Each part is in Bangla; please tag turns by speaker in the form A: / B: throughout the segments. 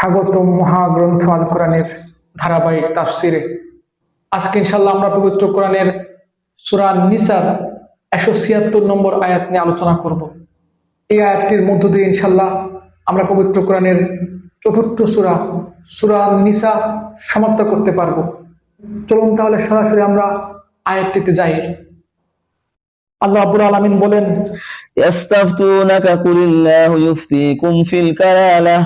A: স্বাগতম মহাগ্রন্থ আল কোরআনের ধারাবাহিক তাফসিরে। আজকে ইনশাআল্লাহ আমরা পবিত্র কোরআনের সূরা নিসার 176 নম্বর আয়াত নিয়ে আলোচনা করব। এই আয়াতটির মধ্য দিয়ে ইনশাআল্লাহ আমরা পবিত্র কোরআনের চতুর্থ সূরা নিসা সমাপ্ত করতে পারব। চলুন তাহলে সরাসরি আমরা আয়াতটিতে যাই। আল্লাহ রাব্বুল আলামিন বলেন,
B: ইয়াস্তাফতুনাকা কুলিল্লাহু ইফতিকুম ফিল কালালাহ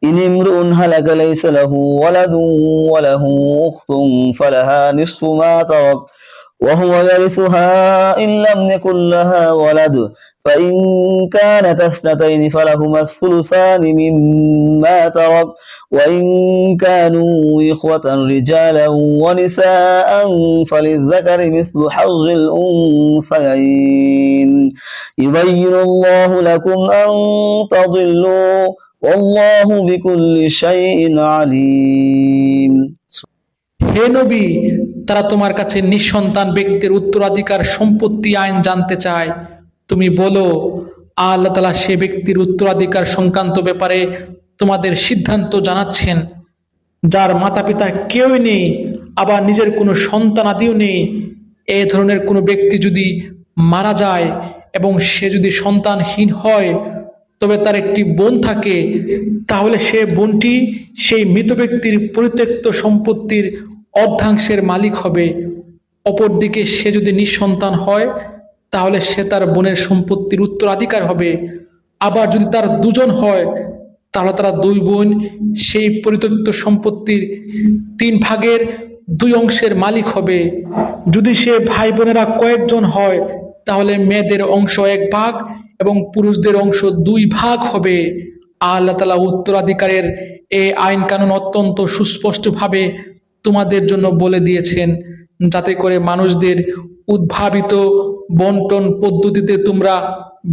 B: ইন ইমরুন হালাকা লাইসা লাহু ওয়ালাদুন ওয়া লাহু উখতুন ফালাহা নিসফু মা তারাক ওয়া হুয়া ইয়ারিসুহা ইন লাম ইয়াকুল লাহা ওয়ালাদ فإن كانت اثنتين فلهما الثلثان مما ترك وإن كانوا إخوة رجالا ونساء فللذكر مثل حظ الأنثيين يبين الله لكم أن تضلوا والله بكل شيء عليم।
A: হে নবী, তারা তোমার কাছে নিঃসন্তান ব্যক্তির উত্তরাধিকার সম্পত্তি আইন জানতে চায়। তুমি বলো, আল্লাহ তাআলা সে ব্যক্তির উত্তরাধিকার সংক্রান্ত ব্যাপারে তোমাদের সিদ্ধান্ত জানাচ্ছেন, যার মাতা পিতা কেউই নেই, আবার নিজের কোনো সন্তানাদিও নেই। এ ধরনের কোনো ব্যক্তি যদি মারা যায় এবং সে যদি সন্তানহীন হয়, তবে তার একটি বোন থাকে, তাহলে সে বোনটি সেই মৃত ব্যক্তির পরিত্যক্ত সম্পত্তির অর্ধাংশের মালিক হবে। অপরদিকে সে যদি নিঃসন্তান হয়, তাহলে সে তার বোনের সম্পত্তির উত্তরাধিকার হবে। আবার যদি তার দুজন হয়, তাহলে তারা দুই বোন সেই পরিত্যক্ত সম্পত্তির 3 ভাগের 2 অংশের মালিক হবে। যদি সে ভাই বোনেরা কয়েকজন হয়, তাহলে মেয়েদের অংশ 1 ভাগ এবং পুরুষদের অংশ 2 ভাগ হবে। আল্লাহ তাআলা উত্তরাধিকারের এই আইন কানুন অত্যন্ত সুস্পষ্টভাবে তোমাদের জন্য বলে দিয়েছেন, যাতে করে মানুষদের উদ্ভাবিত বন্টন পদ্ধতিতে তোমরা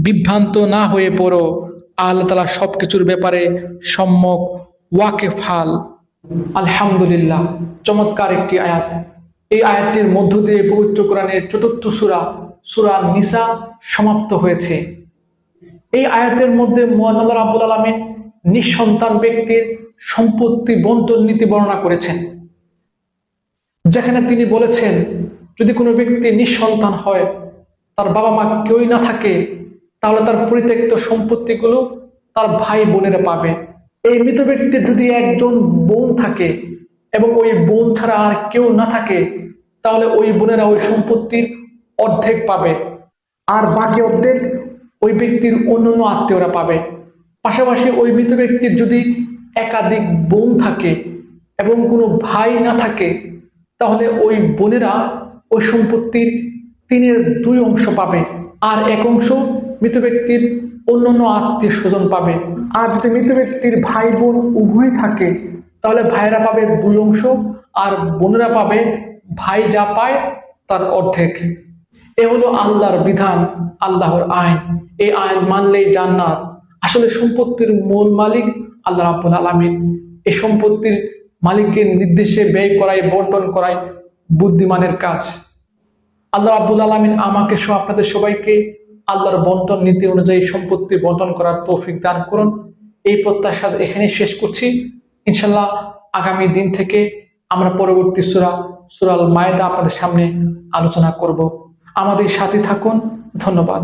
A: বিভ্রান্ত না হয়ে পড়ো। আল্লাহ তাআলা সবকিছুর ব্যাপারে সম্যক ওয়াকিফাল। আলহামদুলিল্লাহ, চমৎকার একটি আয়াত। এই আয়াতটির মধ্য দিয়ে পবিত্র কোরআনের চতুর্থ সূরা নিসা সমাপ্ত হয়েছে। এই আয়াতের মধ্যে মহান আল্লাহ রাব্বুল আলামিন নিঃসন্তান ব্যক্তির সম্পত্তি বন্টন নীতি বর্ণনা করেছেন, যেখানে তিনি বলেছেন, যদি কোনো ব্যক্তি নিঃসন্তান হয়, তার বাবা মা কেউই না থাকে, তাহলে তার পরিত্যক্ত সম্পত্তিগুলো তার ভাই বোনেরা পাবে। এই মৃত ব্যক্তির যদি একজন বোন থাকে এবং ওই বোন ছাড়া আর কেউ না থাকে, তাহলে ওই বোনেরা ওই সম্পত্তির অর্ধেক পাবে, আর বাকি অর্ধেক ওই ব্যক্তির অন্যান্য আত্মীয়রা পাবে। পাশাপাশি ওই মৃত ব্যক্তির যদি একাধিক বোন থাকে এবং কোনো ভাই না থাকে, তাহলে ওই বোনেরা ওই সম্পত্তির 3/2 অংশ পাবে, আর 1 অংশ মৃত ব্যক্তির অন্যান্য আত্মীয় স্বজন পাবে। আর যদি মৃত ব্যক্তির ভাই বোন উভয় থাকে, তাহলে ভাইরা পাবে 2 অংশ আর বোনেরা পাবে ভাই যা পায় তার অর্ধেক। এ হলো আল্লাহর বিধান, আল্লাহর আইন। এই আইন মানলেই জান্নাত। আসলে সম্পত্তির মূল মালিক আল্লাহ রাব্বুল আলামিন। এই সম্পত্তির মালিকের নির্দেশে ব্যয় করাই, বন্টন করাই বুদ্ধিমানের কাজ। আল্লাহ রাব্বুল আলামিন আমাকে সহ আপনাদের সবাইকে আল্লাহর বন্টন নীতি অনুযায়ী সম্পত্তি বন্টন করার তৌফিক দান করুন। এই প্রত্যাশা এখানেই শেষ করছি। ইনশাআল্লাহ আগামী দিন থেকে আমরা পরবর্তী সূরা আল মায়েদা আপনাদের সামনে আলোচনা করব। আমাদের সাথে থাকুন। ধন্যবাদ।